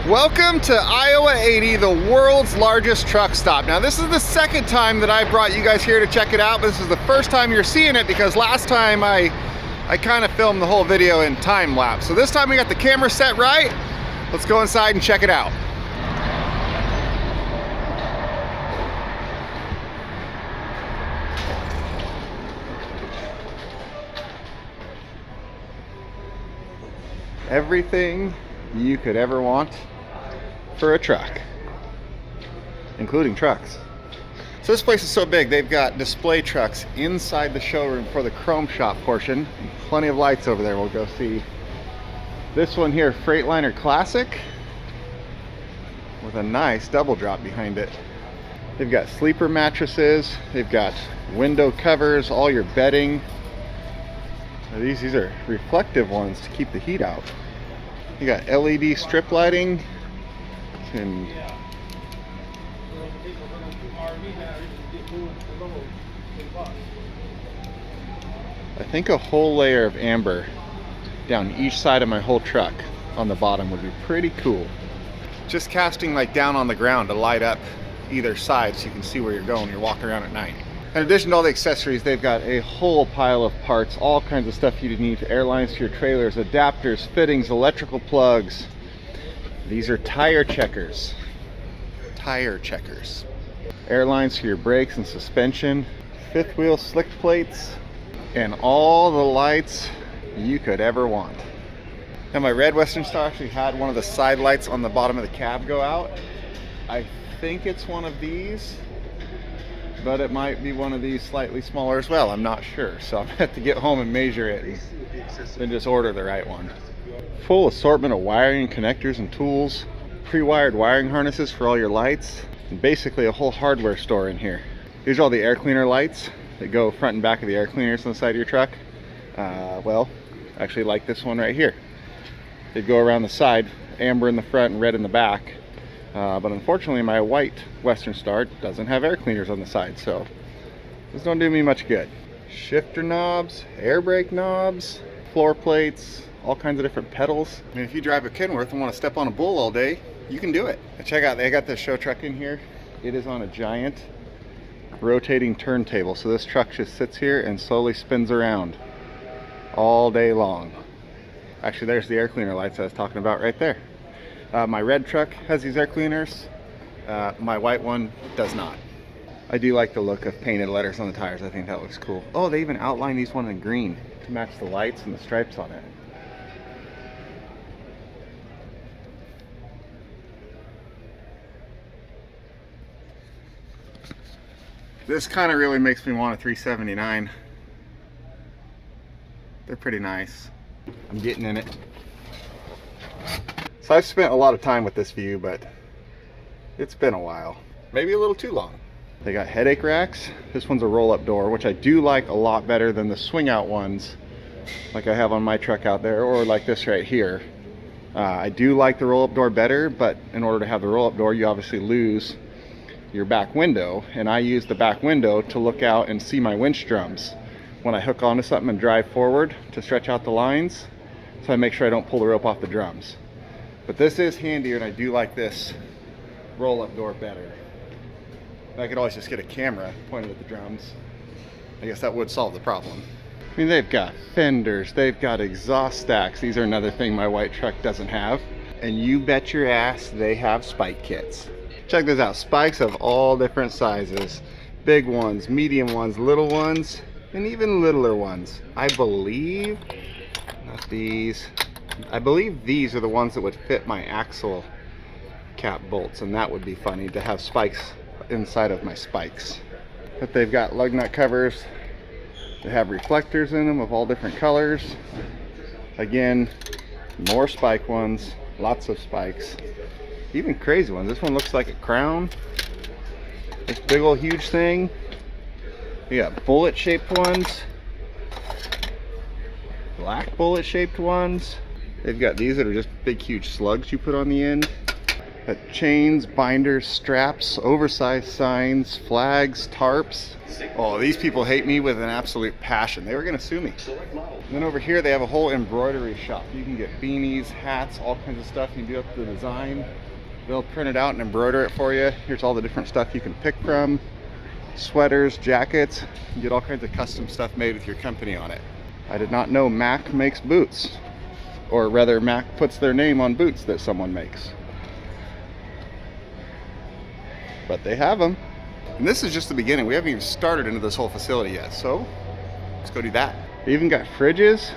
Welcome to Iowa 80, the world's largest truck stop. Now this is the second time that I brought you guys here to check it out, but this is the first time you're seeing it because last time I kind of filmed the whole video in time lapse. So this time we got the camera set right. Let's go inside and check it out. Everything you could ever want for a truck, including trucks. So this place is so big, they've got display trucks inside the showroom for the chrome shop portion. Plenty of lights over there. We'll go see this one here, Freightliner Classic, with a nice double drop behind it. They've got sleeper mattresses, they've got window covers, all your bedding. Now these are reflective ones to keep the heat out. You got LED strip lighting and I think a whole layer of amber down each side of my whole truck on the bottom would be pretty cool. Just casting like down on the ground to light up either side so you can see where you're going. You're walking around at night. In addition to all the accessories, they've got a whole pile of parts, all kinds of stuff you need, air lines to your trailers, adapters, fittings, electrical plugs. These are tire checkers. Tire checkers. Air lines for your brakes and suspension, fifth wheel slick plates, and all the lights you could ever want. Now my red Western Star actually had one of the side lights on the bottom of the cab go out. I think it's one of these, but it might be one of these slightly smaller as well. I'm not sure, so I'm gonna have to get home and measure it and then just order the right one. Full assortment of wiring, connectors, and tools, pre-wired wiring harnesses for all your lights, and basically a whole hardware store in here. These are all the air cleaner lights that go front and back of the air cleaners on the side of your truck. Well, actually like this one right here. They go around the side, amber in the front and red in the back. But unfortunately my white Western Star doesn't have air cleaners on the side, so this don't do me much good. Shifter knobs, air brake knobs, floor plates, all kinds of different pedals. I mean, if you drive a Kenworth and want to step on a bull all day, you can do it. And check out, they got this show truck in here. It is on a giant rotating turntable, so this truck just sits here and slowly spins around all day long. Actually, there's the air cleaner lights I was talking about right there. My red truck has these air cleaners. My white one does not. I do like the look of painted letters on the tires. I think that looks cool. Oh, they even outlined these one in green to match the lights and the stripes on it. This kind of really makes me want a 379. They're pretty nice. I'm getting in it. So I've spent a lot of time with this view, but it's been a while. Maybe a little too long. They got headache racks. This one's a roll-up door, which I do like a lot better than the swing-out ones like I have on my truck out there, or like this right here. I do like the roll-up door better, but in order to have the roll-up door, you obviously lose your back window, and I use the back window to look out and see my winch drums when I hook onto something and drive forward to stretch out the lines, so I make sure I don't pull the rope off the drums. But this is handier, and I do like this roll-up door better. I could always just get a camera pointed at the drums. I guess that would solve the problem. I mean, they've got fenders, they've got exhaust stacks. These are another thing my white truck doesn't have. And you bet your ass they have spike kits. Check this out, spikes of all different sizes. Big ones, medium ones, little ones, and even littler ones. I believe, not these, I believe these are the ones that would fit my axle cap bolts, and that would be funny to have spikes inside of my spikes. But they've got lug nut covers. They have reflectors in them of all different colors. Again, more spike ones, lots of spikes. Even crazy ones. This one looks like a crown. This big old huge thing. You got bullet shaped ones, black bullet shaped ones. They've got these that are just big huge slugs you put on the end. Chains, binders, straps, oversized signs, flags, tarps. Oh, these people hate me with an absolute passion. They were gonna sue me. And then over here they have a whole embroidery shop. You can get beanies, hats, all kinds of stuff. You can do up the design. They'll print it out and embroider it for you. Here's all the different stuff you can pick from. Sweaters, jackets. You get all kinds of custom stuff made with your company on it. I did not know Mac makes boots. Or rather, Mac puts their name on boots that someone makes. But they have them. And this is just the beginning. We haven't even started into this whole facility yet. So let's go do that. They even got fridges.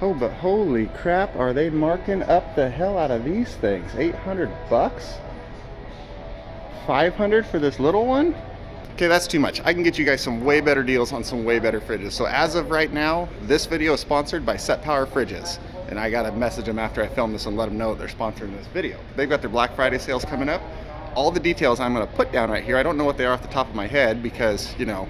Oh, but holy crap, are they marking up the hell out of these things? 800 bucks? 500 for this little one? Okay, that's too much. I can get you guys some way better deals on some way better fridges. So as of right now, this video is sponsored by SetPower Fridges. And I gotta message them after I film this and let them know they're sponsoring this video. They've got their Black Friday sales coming up. All the details I'm gonna put down right here. I don't know what they are off the top of my head because, you know,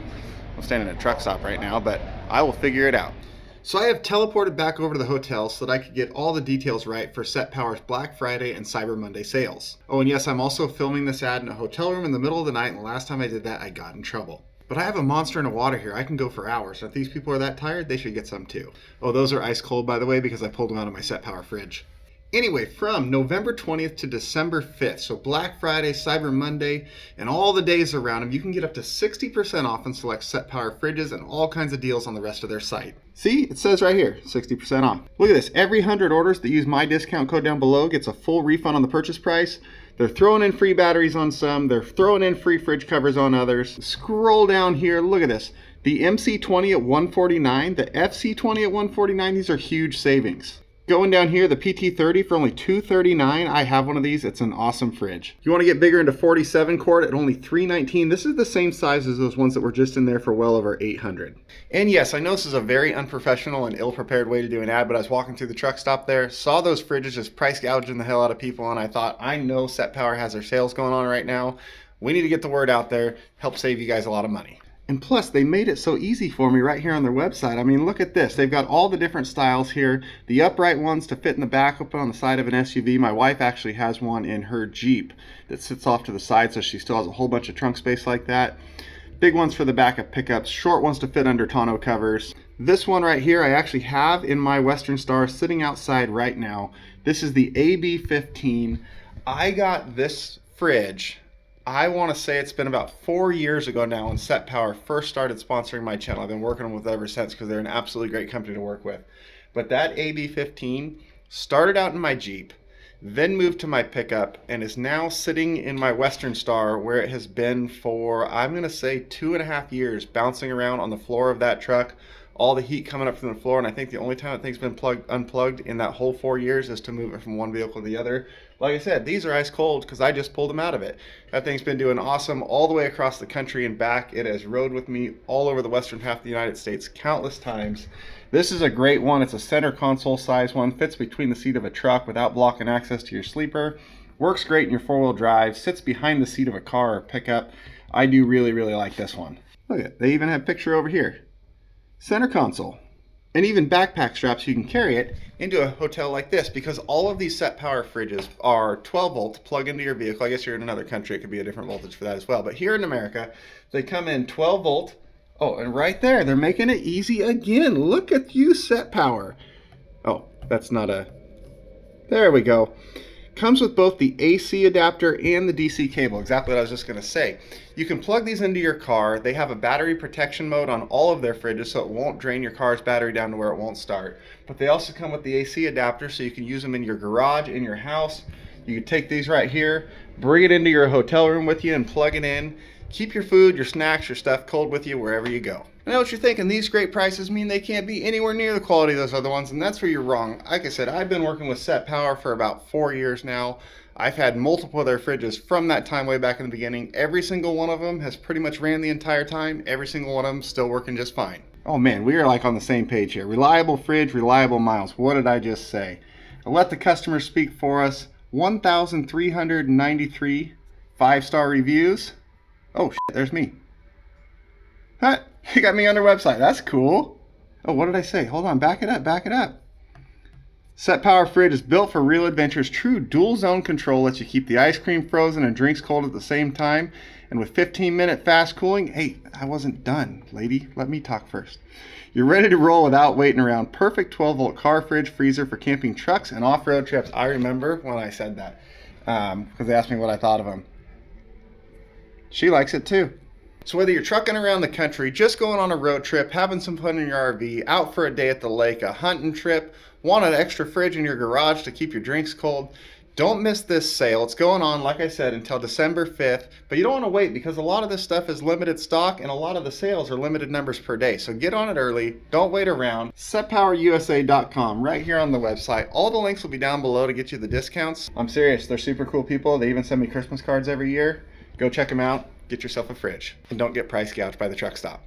I'm standing at a truck stop right now, but I will figure it out. So I have teleported back over to the hotel so that I could get all the details right for SetPower's Black Friday and Cyber Monday sales. Oh, and yes, I'm also filming this ad in a hotel room in the middle of the night, and the last time I did that, I got in trouble. But I have a monster in a water here. I can go for hours. If these people are that tired, they should get some too. Oh, those are ice cold, by the way, because I pulled them out of my SetPower fridge. Anyway, from November 20th to December 5th, so Black Friday, Cyber Monday, and all the days around them, you can get up to 60% off on select SetPower fridges and all kinds of deals on the rest of their site. See, it says right here, 60% off. Look at this, every 100 orders that use my discount code down below gets a full refund on the purchase price. They're throwing in free batteries on some, they're throwing in free fridge covers on others. Scroll down here, look at this. The MC20 at $149, the FC20 at $149, these are huge savings. Going down here, the PT30 for only $239. I have one of these. It's an awesome fridge. You want to get bigger into 47 quart at only $319. This is the same size as those ones that were just in there for well over $800. And yes, I know this is a very unprofessional and ill-prepared way to do an ad, but I was walking through the truck stop there, saw those fridges just price gouging the hell out of people, and I thought, I know SetPower has their sales going on right now. We need to get the word out there, help save you guys a lot of money. And plus, they made it so easy for me right here on their website. I mean, look at this. They've got all the different styles here. The upright ones to fit in the back, up on the side of an SUV. My wife actually has one in her Jeep that sits off to the side, so she still has a whole bunch of trunk space like that. Big ones for the backup pickups, short ones to fit under tonneau covers. This one right here, I actually have in my Western Star sitting outside right now. This is the AB15. I got this fridge, I want to say it's been about 4 years ago now when SetPower first started sponsoring my channel. I've been working with them ever since because they're an absolutely great company to work with. But that AB15 started out in my Jeep, then moved to my pickup, and is now sitting in my Western Star where it has been for, I'm going to say, 2.5 years, bouncing around on the floor of that truck. All the heat coming up from the floor, and I think the only time that thing's been unplugged in that whole 4 years is to move it from one vehicle to the other. Like I said, these are ice cold because I just pulled them out of it. That thing's been doing awesome all the way across the country and back. It has rode with me all over the western half of the United States countless times. This is a great one. It's a center console size one, fits between the seat of a truck without blocking access to your sleeper. Works great in your four-wheel drive, sits behind the seat of a car or pickup. I do really, really like this one. Look at it, they even have a picture over here. Center console. And even backpack straps, you can carry it into a hotel like this because all of these SetPower fridges are 12 volt, plug into your vehicle. I guess you're in another country, it could be a different voltage for that as well. But here in America, they come in 12 volt. Oh, and right there, they're making it easy again. Look at you, SetPower. Oh, that's not a... There we go. Comes with both the AC adapter and the DC cable, exactly what I was just going to say. You can plug these into your car. They have a battery protection mode on all of their fridges so it won't drain your car's battery down to where it won't start. But they also come with the AC adapter so you can use them in your garage, in your house. You can take these right here, bring it into your hotel room with you and plug it in. Keep your food, your snacks, your stuff cold with you wherever you go. I know what you're thinking, these great prices mean they can't be anywhere near the quality of those other ones, and that's where you're wrong. Like I said, I've been working with SetPower for about 4 years now. I've had multiple of their fridges from that time way back in the beginning. Every single one of them has pretty much ran the entire time. Every single one of them still working just fine. Oh man, we are like on the same page here. Reliable fridge, reliable miles. What did I just say? I'll let the customers speak for us. 1,393 5-star reviews. Oh shit, there's me. Huh? You got me on their website. That's cool. Oh, what did I say? Hold on, back it up, back it up. SetPower Fridge is built for real adventures. True dual zone control lets you keep the ice cream frozen and drinks cold at the same time. And with 15-minute fast cooling, hey, I wasn't done, lady. Let me talk first. You're ready to roll without waiting around. Perfect 12-volt car fridge freezer for camping trucks and off-road trips. I remember when I said that because they asked me what I thought of them. She likes it too. So whether you're trucking around the country, just going on a road trip, having some fun in your RV, out for a day at the lake, a hunting trip, want an extra fridge in your garage to keep your drinks cold, don't miss this sale. It's going on, like I said, until December 5th, but you don't want to wait because a lot of this stuff is limited stock and a lot of the sales are limited numbers per day. So get on it early. Don't wait around. SetPowerUSA.com, right here on the website. All the links will be down below to get you the discounts. I'm serious. They're super cool people. They even send me Christmas cards every year. Go check them out. Get yourself a fridge and don't get price gouged by the truck stop.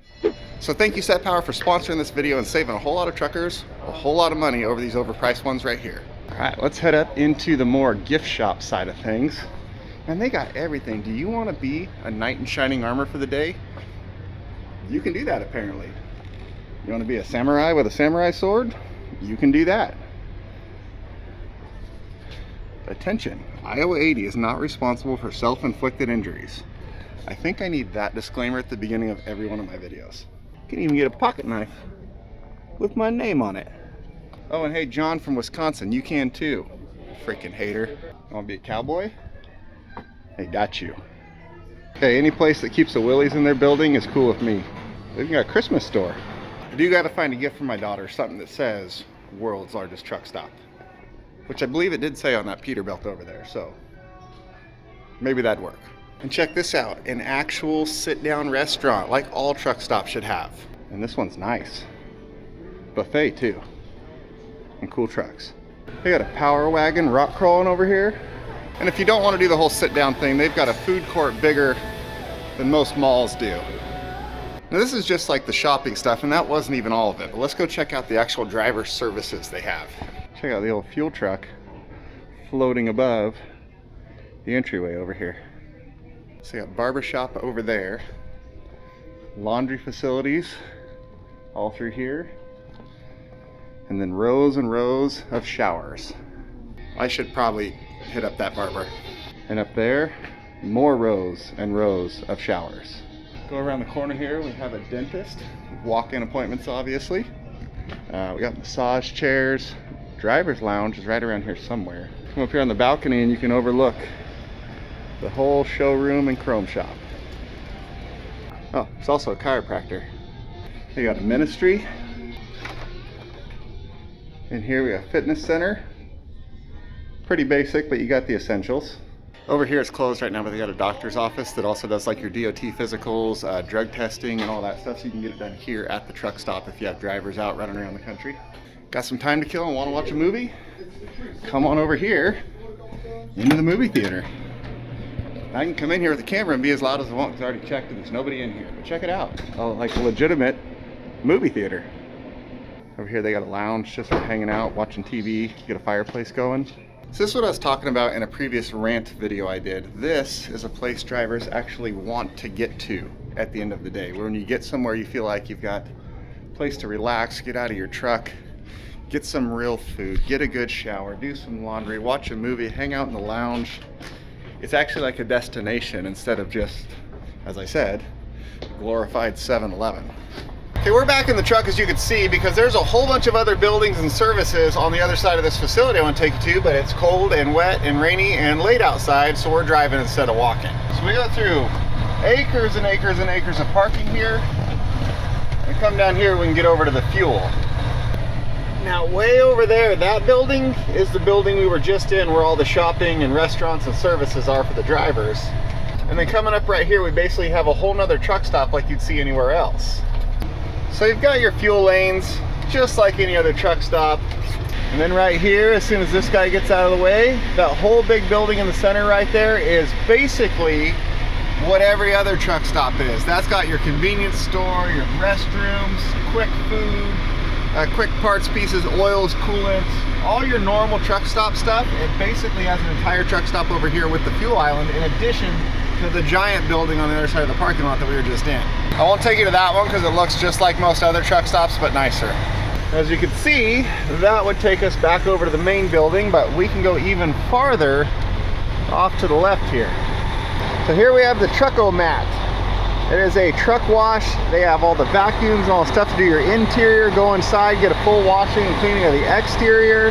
So thank you SetPower for sponsoring this video and saving a whole lot of truckers a whole lot of money over these overpriced ones right here. All right, let's head up into the more gift shop side of things. And they got everything. Do you want to be a knight in shining armor for the day? You can do that apparently. You want to be a samurai with a samurai sword? You can do that. Attention, Iowa 80 is not responsible for self-inflicted injuries. I think I need that disclaimer at the beginning of every one of my videos. You can even get a pocket knife with my name on it. Oh, and hey, John from Wisconsin, you can too. Freaking hater. Want to be a cowboy? Hey, got you. Okay, any place that keeps a Willys in their building is cool with me. They've got a Christmas store. I do got to find a gift for my daughter, something that says world's largest truck stop, which I believe it did say on that Peterbilt over there, so maybe that'd work. And check this out, an actual sit-down restaurant like all truck stops should have. And this one's nice. Buffet too. And cool trucks. They got a power wagon rock crawling over here. And if you don't want to do the whole sit-down thing, they've got a food court bigger than most malls do. Now this is just like the shopping stuff, and that wasn't even all of it. But let's go check out the actual driver services they have. Check out the old fuel truck floating above the entryway over here. So you got barber shop over there, laundry facilities all through here, and then rows and rows of showers. I should probably hit up that barber. And up there, more rows and rows of showers. Go around the corner here, we have a dentist, walk-in appointments obviously. We got massage chairs. Driver's lounge is right around here somewhere. Come up here on the balcony and you can overlook the whole showroom and chrome shop. Oh, it's also a chiropractor. You got a ministry. And here we got a fitness center. Pretty basic, but you got the essentials. Over here it's closed right now, but they got a doctor's office that also does like your DOT physicals, drug testing and all that stuff, so you can get it done here at the truck stop if you have drivers out running around the country. Got some time to kill and want to watch a movie? Come on over here into the movie theater. I can come in here with the camera and be as loud as I want because I already checked and there's nobody in here. But check it out. Oh, like a legitimate movie theater. Over here they got a lounge just for hanging out, watching TV, get a fireplace going. So this is what I was talking about in a previous rant video I did. This is a place drivers actually want to get to at the end of the day. When you get somewhere you feel like you've got a place to relax, get out of your truck, get some real food, get a good shower, do some laundry, watch a movie, hang out in the lounge. It's actually like a destination instead of just, as I said, a glorified 7-Eleven. Okay, we're back in the truck as you can see because there's a whole bunch of other buildings and services on the other side of this facility I want to take you to, but it's cold and wet and rainy and late outside, so we're driving instead of walking. So we go through acres and acres and acres of parking here and come down here we can get over to the fuel. Now way over there, that building is the building we were just in where all the shopping and restaurants and services are for the drivers. And then coming up right here, we basically have a whole nother truck stop like you'd see anywhere else. So you've got your fuel lanes, just like any other truck stop. And then right here, as soon as this guy gets out of the way, that whole big building in the center right there is basically what every other truck stop is. That's got your convenience store, your restrooms, quick food, quick parts pieces, oils, coolants, all your normal truck stop stuff. It basically has an entire truck stop over here with the fuel island in addition to the giant building on the other side of the parking lot that we were just in. I won't take you to that one because it looks just like most other truck stops, but nicer. As you can see, that would take us back over to the main building, but we can go even farther off to the left here. So here we have the Truck-O-Mat. It is a truck wash. They have all the vacuums and all the stuff to do your interior. Go inside, get a full washing and cleaning of the exterior.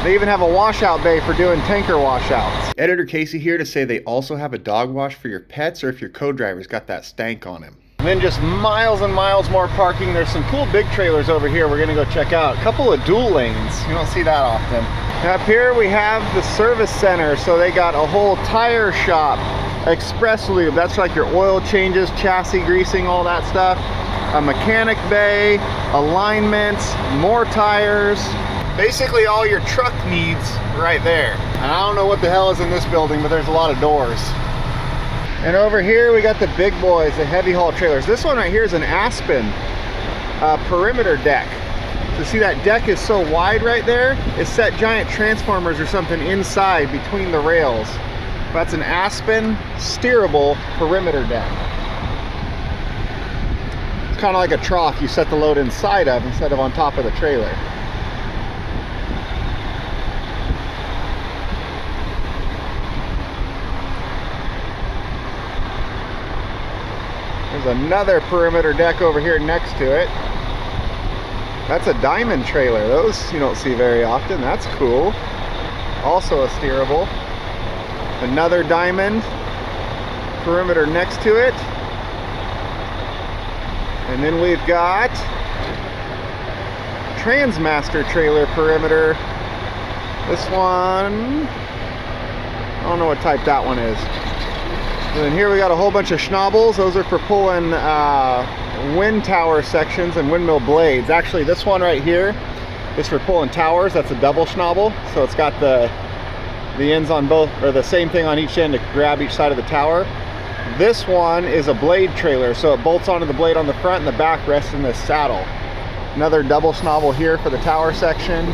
They even have a washout bay for doing tanker washouts. Editor Casey here to say they also have a dog wash for your pets or if your co-driver's got that stank on him. And then just miles and miles more parking. There's some cool big trailers over here we're gonna go check out. A couple of dual lanes. You don't see that often. Up here we have the service center. So they got a whole tire shop, express lube. That's like your oil changes, chassis greasing, all that stuff. A mechanic bay, alignments, more tires. Basically all your truck needs right there. And I don't know what the hell is in this building, but there's a lot of doors. And over here we got the big boys, the heavy haul trailers. This one right here is an Aspen perimeter deck. So see that deck is so wide right there? It's set giant transformers or something inside between the rails. That's an Aspen steerable perimeter deck. It's kind of like a trough you set the load inside of instead of on top of the trailer. There's another perimeter deck over here next to it. That's a diamond trailer. Those you don't see very often. That's cool. Also a steerable. Another diamond perimeter next to it. And then we've got Transmaster trailer perimeter. This one, I don't know what type that one is. And then here we got a whole bunch of schnabels. Those are for pulling wind tower sections and windmill blades. Actually, this one right here is for pulling towers. That's a double schnabel. So it's got the ends on both, or the same thing on each end to grab each side of the tower. This one is a blade trailer. So it bolts onto the blade on the front and the back rests in this saddle. Another double schnabel here for the tower section.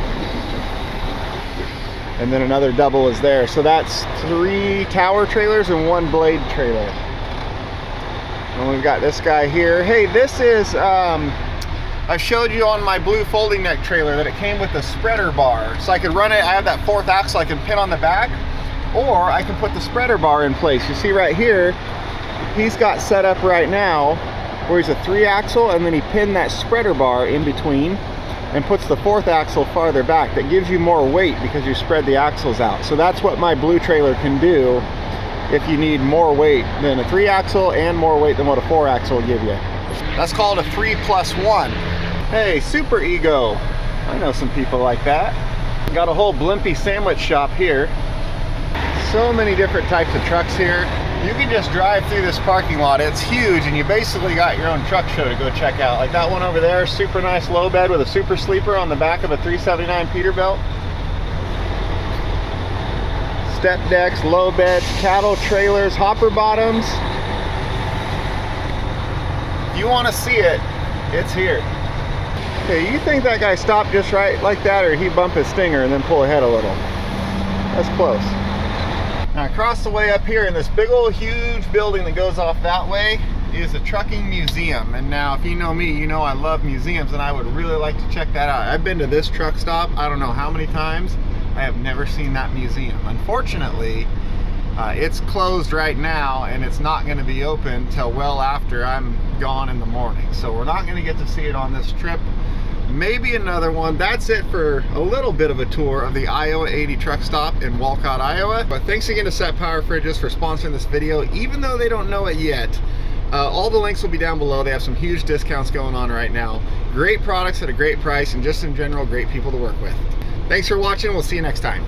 And then another double is there. So that's 3 tower trailers and 1 blade trailer. And we've got this guy here. Hey, this is, I showed you on my blue folding deck trailer that it came with a spreader bar. So I could run it, I have that 4th axle I can pin on the back, or I can put the spreader bar in place. You see right here, he's got set up right now where he's a 3 axle and then he pinned that spreader bar in between and puts the 4th axle farther back. That gives you more weight because you spread the axles out. So that's what my blue trailer can do if you need more weight than a 3 axle and more weight than what a 4 axle will give you. That's called a 3+1. Hey, Super Ego. I know some people like that. Got a whole blimpy sandwich shop here. So many different types of trucks here. You can just drive through this parking lot. It's huge and you basically got your own truck show to go check out. Like that one over there, super nice low bed with a super sleeper on the back of a 379 Peterbilt. Step decks, low beds, cattle trailers, hopper bottoms. If you want to see it, it's here. Okay, you think that guy stopped just right like that, or he bump his stinger and then pull ahead a little? That's close. Now across the way up here in this big old huge building that goes off that way is a trucking museum. And now if you know me, you know I love museums and I would really like to check that out. I've been to this truck stop I don't know how many times. I have never seen that museum. Unfortunately, it's closed right now and it's not going to be open till well after I'm gone in the morning. So we're not going to get to see it on this trip. Maybe another one. That's it for a little bit of a tour of the Iowa 80 truck stop in Walcott, Iowa. But thanks again to SetPower Fridges for sponsoring this video, even though they don't know it yet. All the links will be down below. They have some huge discounts going on right now. Great products at a great price, and just in general, great people to work with. Thanks for watching. We'll see you next time.